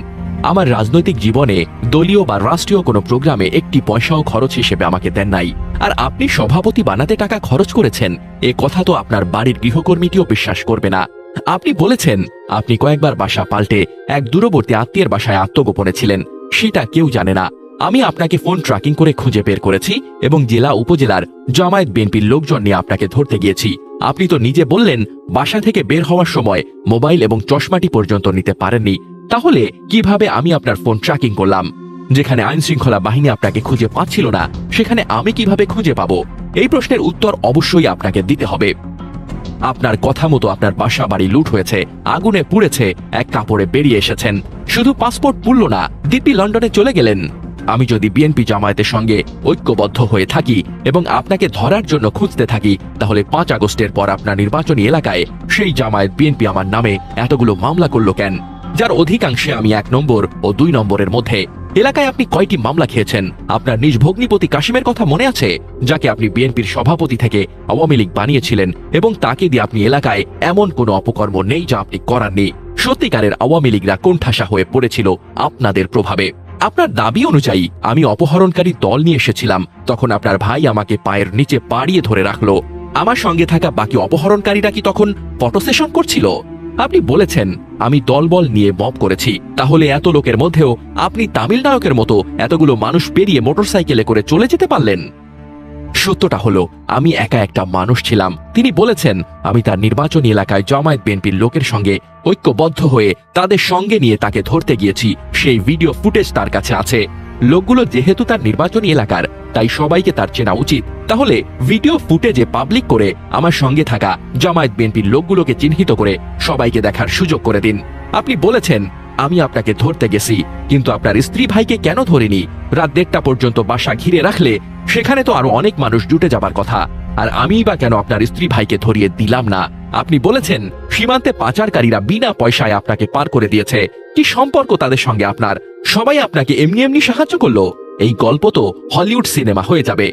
S2: আমার রাজনৈতিক জীবনে দলীয় বা রাষ্ট্রীয় কোনো প্রোগ্রামে একটি পয়সাও খরচ হিসেবে আমাকে দেন নাই। আর আপনি সভাপতি বানাতে টাকা খরচ করেছেন, এ কথা তো আপনার বাড়ির গৃহকর্মীটিও বিশ্বাস করবে না। আপনি বলেছেন আপনি কয়েকবার বাসা পাল্টে এক দূরবর্তী আত্মীয়ের বাসায় আত্মগোপনে ছিলেন, সেটা কেউ জানে না। আমি আপনাকে ফোন ট্র্যাকিং করে খুঁজে বের করেছি এবং জেলা উপজেলার জামায়াত বিএনপির লোকজন নিয়ে আপনাকে ধরতে গিয়েছি। আপনি তো নিজে বললেন বাসা থেকে বের হওয়ার সময় মোবাইল এবং চশমাটি পর্যন্ত নিতে পারেননি। তাহলে কিভাবে আমি আপনার ফোন ট্র্যাকিং করলাম? যেখানে আইন শৃঙ্খলা বাহিনী আপনাকে খুঁজে পাচ্ছিল না, সেখানে আমি কিভাবে খুঁজে পাবো? এই প্রশ্নের উত্তর অবশ্যই আপনাকে দিতে হবে। আপনার কথা মতো আপনার বাসা বাড়ি লুট হয়েছে, আগুনে পুড়েছে, এক কাপড়ে বেরিয়ে এসেছেন। শুধু পাসপোর্ট পুরল না, দিব্যি লন্ডনে চলে গেলেন। আমি যদি বিএনপি জামায়াতের সঙ্গে ঐক্যবদ্ধ হয়ে থাকি এবং আপনাকে ধরার জন্য খুঁজতে থাকি, তাহলে 5 আগস্টের পর আপনার নির্বাচনী এলাকায় সেই জামায়াত বিএনপি আমার নামে এতগুলো মামলা করলো কেন? যার অধিকাংশে আমি 1 নম্বর ও 2 নম্বরের মধ্যে। এলাকায় আপনি কয়টি মামলা খেয়েছেন? আপনার নিজ ভগ্নিপতি কাশিমের কথা মনে আছে, যাকে আপনি বিএনপির সভাপতি থেকে আওয়ামী লীগ বানিয়েছিলেন এবং তাকে দিয়ে আপনি এলাকায় এমন কোনো অপকর্ম নেই যা আপনি করাননি। সত্যিকারের আওয়ামী লীগরা কোণঠাসা হয়ে পড়েছিল আপনাদের প্রভাবে। আপনার দাবি অনুযায়ী আমি অপহরণকারী দল নিয়ে এসেছিলাম, তখন আপনার ভাই আমাকে পায়ের নিচে পাড়িয়ে ধরে রাখলো। আমার সঙ্গে থাকা বাকি অপহরণকারীরা কি তখন ফটো সেশন করছিল? আপনি বলেছেন আমি দলবল নিয়ে মব করেছি, তাহলে এত লোকের মধ্যেও আপনি তামিল নায়কের মতো এতগুলো মানুষ পেরিয়ে মোটরসাইকেলে করে চলে যেতে পারলেন? সত্যটা হলো আমি একা একটা মানুষ ছিলাম। তিনি বলেছেন আমি তার নির্বাচনী এলাকায় জামায়াত বিএনপির লোকের সঙ্গে ঐক্যবদ্ধ হয়ে তাদের সঙ্গে নিয়ে তাকে ধরতে গিয়েছি। সেই ভিডিও ফুটেজ তার কাছে আছে। লোকগুলো যেহেতু তার নির্বাচনী এলাকার, তাই সবাইকে তার চেনা উচিত। তাহলে ভিডিও ফুটেজে পাবলিক করে আমার সঙ্গে থাকা জামায়াত বিএনপির লোকগুলোকে চিহ্নিত করে সবাইকে দেখার সুযোগ করে দিন। আপনি বলেছেন আমি আপনাকে ধরতে গেছি, কিন্তু আপনার স্ত্রী ভাইকে কেন ধরিনি? রাত 1টা পর্যন্ত বাসা ঘিরে রাখলে সেখানে তো আরো অনেক মানুষ জুটে যাবার কথা, আর আমিই বা কেন আপনার স্ত্রী ভাইকে ধরিয়ে দিলাম না? আপনি বলেছেন সীমান্তে পাচারকারীরা বিনা পয়সায় আপনাকে পার করে দিয়েছে। কি সম্পর্ক তাদের সঙ্গে আপনার? সবাই আপনাকে এমনি এমনি সাহায্য করলো? এই গল্প তো হলিউড সিনেমা হয়ে যাবে।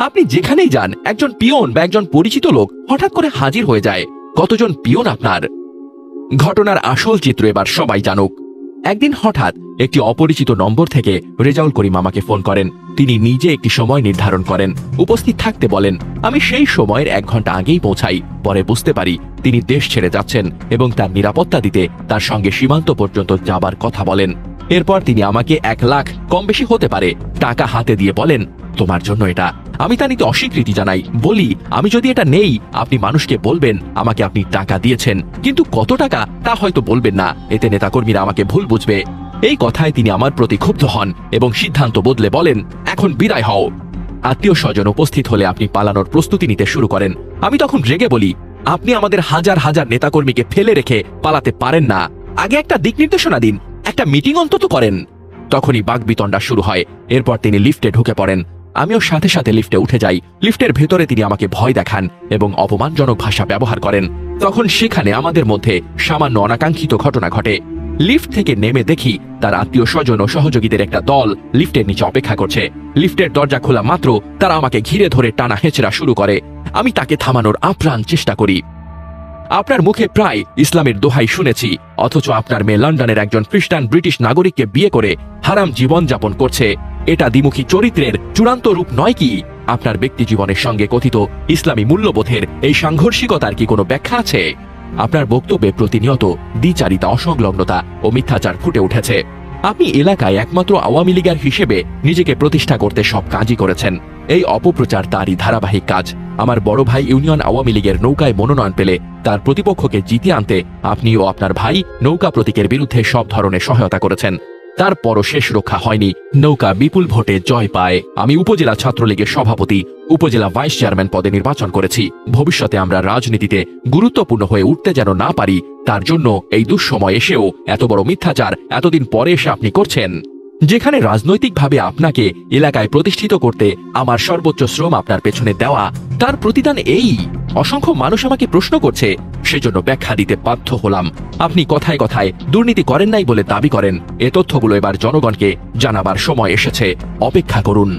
S2: আপনি যেখানেই যান একজন পিয়ন বা একজন পরিচিত লোক হঠাৎ করে হাজির হয়ে যায়। কতজন পিয়ন আপনার? ঘটনার আসল চিত্র এবার সবাই জানুক। একদিন হঠাৎ একটি অপরিচিত নম্বর থেকে রেজাউল করিম আমাকে ফোন করেন। তিনি নিজে একটি সময় নির্ধারণ করেন, উপস্থিত থাকতে বলেন। আমি সেই সময়ের 1 ঘন্টা আগেই পৌঁছাই। পরে বুঝতে পারি তিনি দেশ ছেড়ে যাচ্ছেন এবং তার নিরাপত্তা দিতে তার সঙ্গে সীমান্ত পর্যন্ত যাবার কথা বলেন। এরপর তিনি আমাকে 1 লাখ, কম বেশি হতে পারে, টাকা হাতে দিয়ে বলেন তোমার জন্য এটা। আমি তা নিতে অস্বীকৃতি জানাই। বলি আমি যদি এটা নেই, আপনি মানুষকে বলবেন আমাকে আপনি টাকা দিয়েছেন, কিন্তু কত টাকা তা হয়তো বলবেন না, এতে নেতাকর্মীরা আমাকে ভুল বুঝবে। এই কথায় তিনি আমার প্রতি ক্ষুব্ধ হন এবং সিদ্ধান্ত বদলে বলেন এখন বিদায় হও। আত্মীয় স্বজন উপস্থিত হলে আপনি পালানোর প্রস্তুতি নিতে শুরু করেন। আমি তখন রেগে বলি আপনি আমাদের হাজার হাজার নেতাকর্মীকে ফেলে রেখে পালাতে পারেন না, আগে একটা দিক নির্দেশনা দিন, একটা মিটিং অন্তত করেন। তখনই বাকবিতণ্ডা শুরু হয়। এরপর তিনি লিফটে ঢুকে পড়েন। আমিও সাথে সাথে লিফটে উঠে যাই। লিফটের ভেতরে তিনি আমাকে ভয় দেখান এবং অপমানজনক ভাষা ব্যবহার করেন। তখন সেখানে আমাদের মধ্যে সামান্য অনাকাঙ্ক্ষিত ঘটনা ঘটে। লিফট থেকে নেমে দেখি তার আত্মীয় স্বজন ও সহযোগীদের একটা দল লিফটের নিচে অপেক্ষা করছে। লিফটের দরজা খোলা মাত্র তারা আমাকে ঘিরে ধরে টানা হেঁচড়া শুরু করে। আমি তাকে থামানোর আপ্রাণ চেষ্টা করি। আপনার মুখে প্রায় ইসলামের দোহাই শুনেছি, অথচ আপনার মেয়ে লন্ডনের একজন খ্রিস্টান ব্রিটিশ নাগরিককে বিয়ে করে হারাম জীবন যাপন করছে। এটা দ্বিমুখী চরিত্রের চূড়ান্ত রূপ নয় কি? আপনার ব্যক্তি জীবনের সঙ্গে কথিত ইসলামী মূল্যবোধের এই সাংঘর্ষিকতার কি কোনো ব্যাখ্যা আছে? আপনার বক্তব্যে প্রতিনিয়ত দ্বিচারিতা, অসংলগ্নতা ও মিথ্যাচার ফুটে উঠেছে। আপনি এলাকায় একমাত্র আওয়ামী লীগার হিসেবে নিজেকে প্রতিষ্ঠা করতে সব কাজই করেছেন। এই অপপ্রচার তারই ধারাবাহিক কাজ। আমার বড় ভাই ইউনিয়ন আওয়ামী লীগের নৌকায় মনোনয়ন পেলে তার প্রতিপক্ষকে জিতিয়ে আনতে আপনি ও আপনার ভাই নৌকা প্রতীকের বিরুদ্ধে সব ধরনের সহায়তা করেছেন। তারপরও শেষ রক্ষা হয়নি, নৌকা বিপুল ভোটে জয় পায়। আমি উপজেলা ছাত্রলীগের সভাপতি, উপজেলা ভাইস চেয়ারম্যান পদে নির্বাচন করেছি। ভবিষ্যতে আমরা রাজনীতিতে গুরুত্বপূর্ণ হয়ে উঠতে যেন না পারি, তার জন্য এই দুঃসময় এসেও এত বড় মিথ্যাচার এতদিন পরে এসে আপনি করছেন। যেখানে রাজনৈতিকভাবে আপনাকে এলাকায় প্রতিষ্ঠিত করতে আমার সর্বোচ্চ শ্রম আপনার পেছনে দেওয়া, তার প্রতিদান এই। অসংখ্য মানুষ আমাকে প্রশ্ন করছে, সেজন্য ব্যাখ্যা দিতে বাধ্য হলাম। আপনি কথায় কথায় দুর্নীতি করেন নাই বলে দাবি করেন। এ তথ্যগুলো এবার জনগণকে জানাবার সময় এসেছে, অপেক্ষা করুন।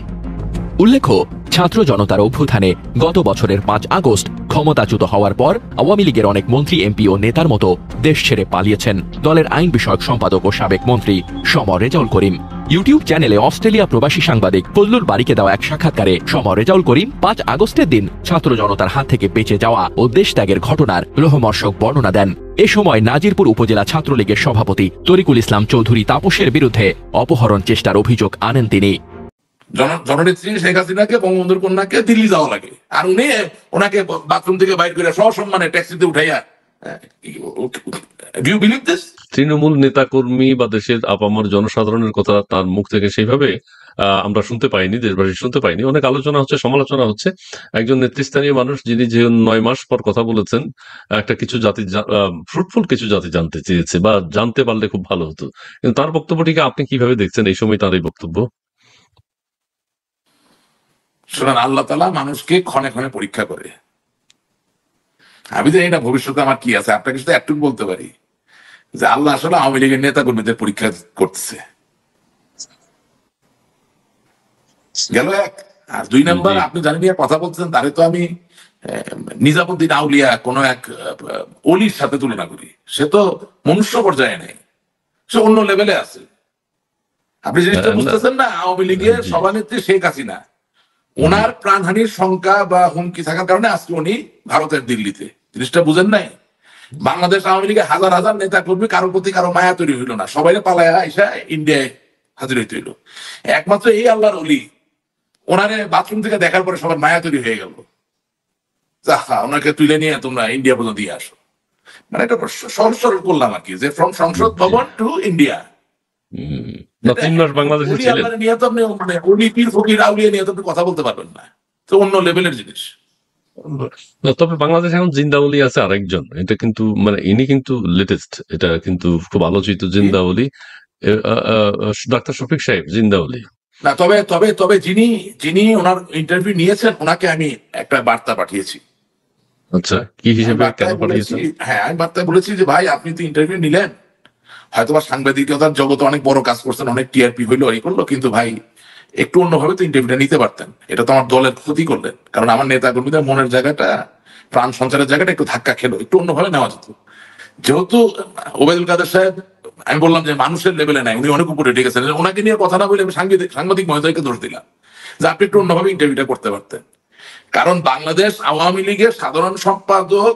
S2: উল্লেখ্য, ছাত্র জনতার অভ্যুত্থানে গত বছরের 5 আগস্ট ক্ষমতাচ্যুত হওয়ার পর আওয়ামী লীগের অনেক মন্ত্রী, এমপি ও নেতার মতো দেশ ছেড়ে পালিয়েছেন দলের আইন বিষয়ক সম্পাদক ও সাবেক মন্ত্রী সমর রেজাউল করিম। ইউটিউব চ্যানেলে অস্ট্রেলিয়া প্রবাসী সাংবাদিক ফজলুল বারীকে দেওয়া এক সাক্ষাৎকারে সমর রেজাউল করিম 5 আগস্টের দিন ছাত্র জনতার হাত থেকে বেঁচে যাওয়া ও দেশ ত্যাগের ঘটনার রোমহর্ষক বর্ণনা দেন। এ সময় নাজিরপুর উপজেলা ছাত্রলীগের সভাপতি তরিকুল ইসলাম চৌধুরী তাপসের বিরুদ্ধে অপহরণ চেষ্টার অভিযোগ আনেন তিনি।
S3: জননেত্রী শেখ হাসিনাকে, বঙ্গবন্ধুর কন্যাকে দিল্লি যাওয়া লাগে, আর উনি ওনাকে বাথরুম থেকে বাইর করে সসম্মানে ট্যাক্সিতে উঠাইয়া। Do you believe this?
S6: Trinamool নেতা কর্মী বা দেশের আপামর জনসাধারণের কথা তার মুখ থেকে সেইভাবে আমরা শুনতে পাইনি, দেশবাসী শুনতে পাইনি। অনেক আলোচনা হচ্ছে, সমালোচনা হচ্ছে। একজন নেতৃস্থানীয় মানুষ যিনি যে 9 মাস পর কথা বলেছেন, একটা কিছু জাতি, ফ্রুটফুল কিছু জাতি জানতে চেয়েছে বা জানতে পারলে খুব ভালো হতো, কিন্তু তার বক্তব্যটিকে আপনি কিভাবে দেখছেন এই সময় তার এই বক্তব্য?
S3: শুনুন, আল্লাহ তাআলা মানুষকে ক্ষণে ক্ষণে পরীক্ষা করে। আমি জানি না ভবিষ্যতে আমার কি আছে, আপনাকে শুধু একটু বলতে পারি যে আল্লাহ আসলে আওয়ামী লীগের নেতা কর্মীদের পরীক্ষা করতেছে। গেল এক। আর 2 নাম্বার, আপনি জানেন কথা বলছেন, তারে তো আমি নিজামুদ্দিন আউলিয়া কোন এক অলির সাথে তুলনা করি। সে তো মনুষ্য পর্যায়ে নেই, সে অন্য লেভেলে আছে। আপনি জিনিসটা বুঝতেছেন না? আওয়ামী লীগের সভানেত্রী শেখ হাসিনা, ওনার প্রাণহানির শঙ্কা বা হুমকি থাকার কারণে আজকে উনি ভারতের দিল্লিতে। জিনিসটা বুঝেন নাই? বাংলাদেশ আওয়ামী লীগের হাজার হাজার নেতা কর্মী, কারোর প্রতি কারো মায়া তৈরি হইল না, সবাই পালায়া এসে ইন্ডিয়ায় হাজির হইতে হইল। একমাত্র এই আল্লাহর ওলি, ওনারে বাথরুম থেকে দেখার পরে সবার মায়া তৈরি হয়ে গেল, ওনাকে তুলে নিয়ে তোমরা ইন্ডিয়া পর্যন্ত দিয়ে আসো। মানে এটা সহজ সরল করলাম আর কি, যে ফ্রম সংসদ ভবন টু ইন্ডিয়া। নিয়ে তো আপনি মানে অলি, পীর, ফকির, আউলিয়া নিয়ে তো আপনি কথা বলতে পারবেন না, তো অন্য লেভেলের জিনিস।
S6: তবে বাংলাদেশে এখন জিন্দাউলি আছে আরেকজন, এটা কিন্তু মানে ইনি কিন্তু লেটেস্ট, এটা কিন্তু খুব আলোচিত জিন্দাউলি, ডাক্তার শফিক সাহেব জিন্দাউলি।
S3: না, তবে তবে তবে যিনি যিনি ওনার ইন্টারভিউ নিয়েছেন, ওনাকে আমি একটা বার্তা পাঠিয়েছি।
S6: আচ্ছা, কি হিসেবে কেন পাঠিয়েছেন?
S3: হ্যাঁ, আমি বার্তায় বলেছি যে ভাই, আপনি তো ইন্টারভিউ নিলেন, হয়তো বা সাংবাদিকতার জগতে অনেক বড় কাজ করছেন, অনেক টিআরপি হইলো, এই করলো, কিন্তু ভাই একটু অন্যভাবে তো ইন্টারভিউটা নিতে পারতেন। এটা তো আমার দলের ক্ষতি করলেন, কারণ আমার নেতা কর্মীদের মনের জায়গাটা, প্রাণ সঞ্চারের জায়গাটা একটু ধাক্কা খেলো, একটু অন্যভাবে নেওয়া যেত। যেহেতু ওবায়দুল কাদের সাহেব, আমি বললাম যে মানুষের লেভেলে নাই, উনি অনেক উপরে উঠে গেছেন, ওনাকে নিয়ে কথা না বলে আমি সাংবাদিক মহোদয়কে দোষ দিলাম যে আপনি একটু অন্যভাবে ইন্টারভিউটা করতে পারতেন। কারণ বাংলাদেশ আওয়ামী লীগের সাধারণ সম্পাদক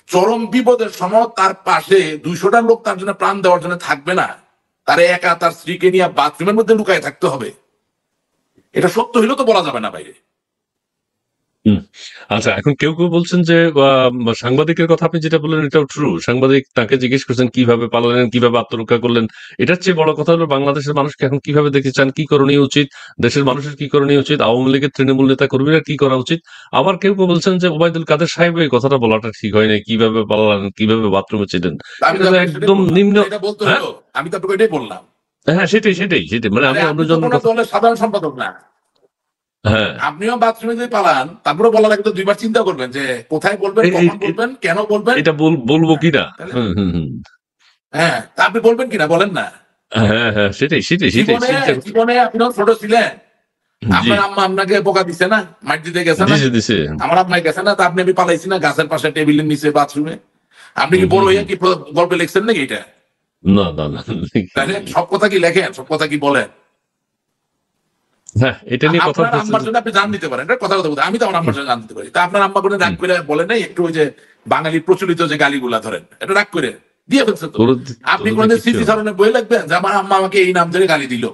S3: চরম বিপদের সময় তার পাশে 200টা লোক তার জন্য প্রাণ দেওয়ার জন্য থাকবে না, তার একা তার স্ত্রীকে নিয়ে বাথরুমের মধ্যে লুকায় থাকতে হবে। এটা সত্য হইলেও তো বলা যাবে না বাইরে।
S6: আচ্ছা, এখন কেউ কেউ বলছেন যে সাংবাদিকের কথা আপনি যেটা বললেন এটাও ট্রু। সাংবাদিক তাকে জিজ্ঞেস করছেন কিভাবে পালালেন, কিভাবে আত্মরক্ষা করলেন। এটার চেয়ে বড় কথা হলো বাংলাদেশের মানুষকে এখন কিভাবে দেখতে চান, কি করণীয় উচিত, দেশের মানুষের কি করণীয় উচিত, আওয়ামী লীগের তৃণমূল নেতা কর্মীরা কি করা উচিত। আবার কেউ কেউ বলছেন যে ওবায়দুল কাদের সাহেব এই কথাটা বলাটা ঠিক হয় না, কিভাবে পালালেন, কিভাবে বাথরুমে ছিলেন, একদম নিম্ন।
S3: আমি তো আপনাকে এটাই বললাম।
S6: হ্যাঁ, সেটাই সেটাই সেটাই মানে আমি অন্যজন
S3: সাধারণ সম্পাদক না,
S6: হ্যাঁ,
S3: আপনিও বাথরুমে যদি পালান, তারপরে বলার আগে তো 2বার চিন্তা করবেন যে কোথায় বলবেন, কখন বলবেন, কেন বলবেন,
S6: এটা বলবো কিনা।
S3: হ্যাঁ, তা আপনি বলবেন কিনা বলেন না।
S6: হ্যাঁ হ্যাঁ, সেটাই সেটাই সেটাই।
S3: জীবনে আপনি ছোট ছিলেন, আপনার আম্মা আপনাকে বোকা দিছে না, মাটি দিতে গেছে না, আমার আম্মা গেছে না, তা আপনি আমি পালাইছি না গাছের পাশে, টেবিলের নিচে, বাথরুমে। আপনি কি বড় হইয়া কি গল্পে লিখছেন নাকি এটা?
S6: না না না,
S3: তাহলে সব কথা কি লেখেন, সব কথা কি বলেন?
S6: হ্যাঁ, এটা নিয়ে কথা
S3: আপনার আম্মার জন্য আপনি জান দিতে পারেন, এটা কথা বলতে। আমি তো আমার আম্মার জন্য জান দিতে পারি, তা আপনার আম্মা করে রাগ করে বলেন নাই একটু, ওই যে বাঙালির প্রচলিত যে গালিগুলা ধরেন, এটা রাগ করে দিয়ে ফেলছে তো। আপনি কোনদিন স্মৃতি স্মরণে বই লিখবেন যে আমার আম্মা আমাকে এই নাম ধরে গালি দিল,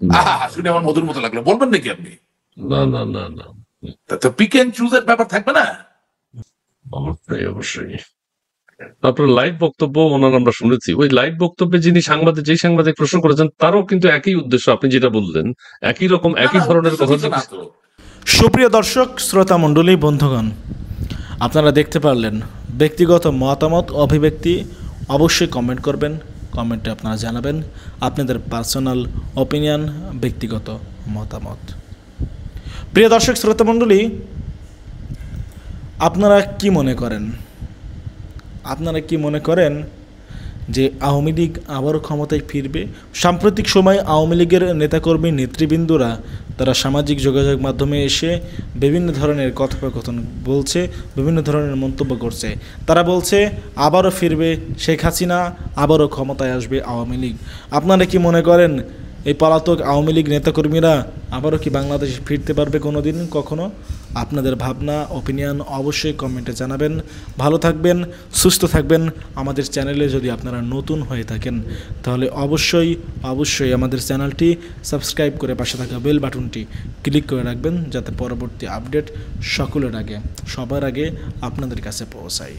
S3: আহা শুনে আমার মধুর মতো লাগলো, বলবেন নাকি আপনি?
S6: না না না না,
S3: তো পিক এন্ড চুজের ব্যাপার থাকবে না?
S6: অবশ্যই অবশ্যই। আপনার লাইভ বক্তব্য ওনার আমরা শুনেছি, ওই লাইভ বক্তব্যে যিনি যেই সাংবাদিক প্রশ্ন করেছেন তারও কিন্তু একই উদ্দেশ্য, আপনি যেটা বললেন একই রকম একই ধরনের কথা।
S4: সুপ্রিয় দর্শক, শ্রোতা মণ্ডলী, বন্ধুগণ, আপনারা দেখতে পারলেন ব্যক্তিগত মতামত, অভিব্যক্তি অবশ্যই কমেন্ট করবেন, কমেন্টে আপনারা জানাবেন আপনাদের পার্সোনাল অপিনিয়ন, ব্যক্তিগত মতামত। প্রিয় দর্শক শ্রোতা মণ্ডলী, আপনারা কি মনে করেন যে আওয়ামী লীগ আবারও ক্ষমতায় ফিরবে? সাম্প্রতিক সময়ে আওয়ামী লীগের নেতাকর্মী নেতৃবৃন্দরা তারা সামাজিক যোগাযোগ মাধ্যমে এসে বিভিন্ন ধরনের কথোপকথন বলছে, বিভিন্ন ধরনের মন্তব্য করছে। তারা বলছে আবারও ফিরবে শেখ হাসিনা, আবারও ক্ষমতায় আসবে আওয়ামী লীগ। আপনারা কি মনে করেন এই পলাতক আওয়ামী লীগ নেতাকর্মীরা আবারও কি বাংলাদেশে ফিরতে পারবে কোনো দিন কখনো? আপনাদের ভাবনা, অপিনিয়ন অবশ্যই কমেন্টে জানাবেন। ভালো থাকবেন, সুস্থ থাকবেন। আমাদের চ্যানেলে যদি আপনারা নতুন হয়ে থাকেন তাহলে অবশ্যই আমাদের চ্যানেলটি সাবস্ক্রাইব করে পাশে থাকা বেল বাটনটি ক্লিক করে রাখবেন, যাতে পরবর্তী আপডেট সবার আগে আপনাদের কাছে পৌঁছায়।